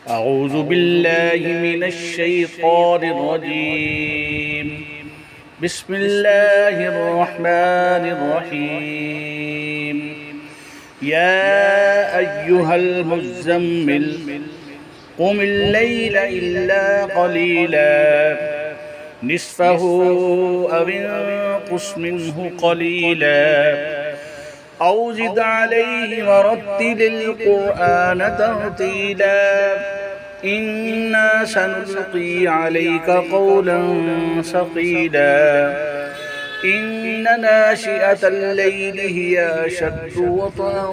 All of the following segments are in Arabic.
أعوذ بالله من الشيطان الرجيم. بسم الله الرحمن الرحيم. يا أيها المزمل قم الليل إلا قليلا نصفه أو انقص منه قليلا أو زد عليه ورتل القرآن ترتيلا إنا سنلقي عليك قولا ثقيلا إن ناشئة الليل هي أشد وطئا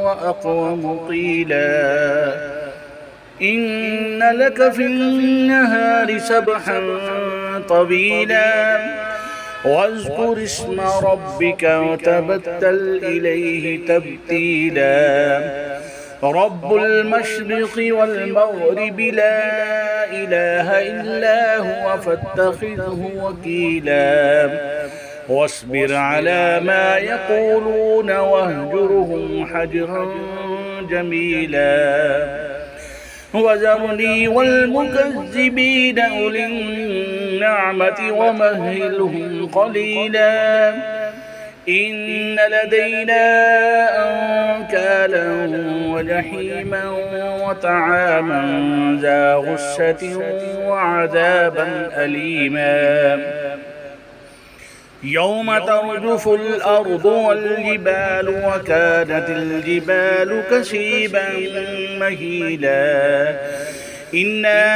وأقوم قيلا إن لك في النهار سبحا طويلا واذكر اسم ربك وتبتل إليه تبتيلا رب المشرق والمغرب لا إله إلا هو فاتخذه وكيلا واصبر على ما يقولون واهجرهم حجرا جميلا وذرني والمكذبين أولي النعمة ومهلهم قليلا إن لدينا أنكالا وجحيما وطعاما ذا غصة وعذابا أليما يوم ترجف الأرض والجبال وكانت الجبال كثيبا مهيلا إنا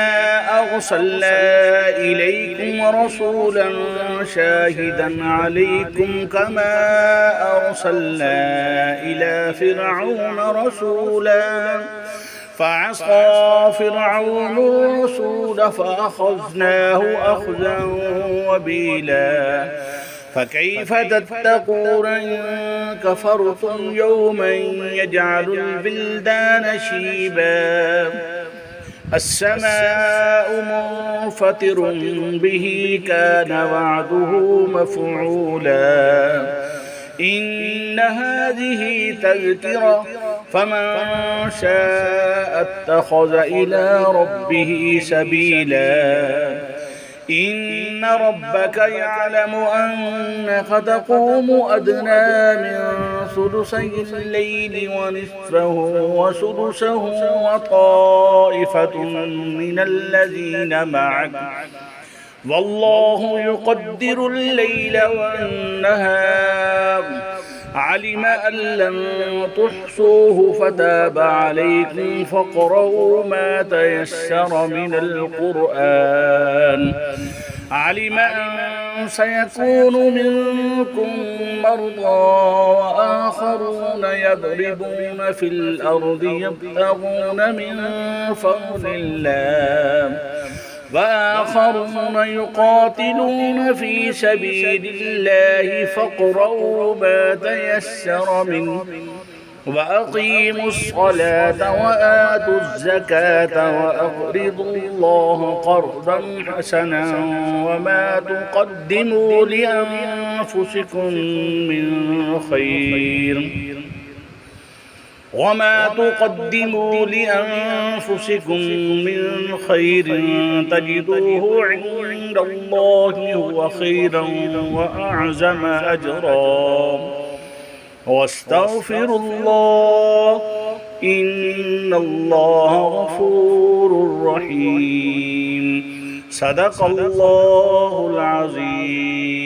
أرسلنا إليكم رسولا شاهدا عليكم كما أرسلنا إلى فرعون رسولا فعصى فرعون الرسول فأخذناه أخذا وبيلا فكيف تتقون إن كفرتم يوما يجعل البلدان شيبا السماء منفطر به كان وعده مفعولا إن هذه تذكرة فمن شاء اتخذ إلى ربه سبيلا إن ربك يعلم أنك تقوم أدنى من ثلثي الليل ونصفه وسدسه وطائفة من الذين معك والله يقدر الليل والنهار علم أن لن تحصوه فتاب عليكم فاقرؤوا ما تيسر من القرآن علم أن سيكون منكم مرضى وآخرون يضربون في الأرض يبتغون من فضل الله وآخرون يقاتلون في سبيل الله فاقرؤوا ما تيسر منه وأقيموا الصلاة وآتوا الزكاة وأقرضوا الله قرضا حسنا وما تقدموا لأنفسكم من خير تجدوه عند الله هو خيرا وأعظم أجرا واستغفروا الله إن الله غفور رحيم صدق الله العظيم.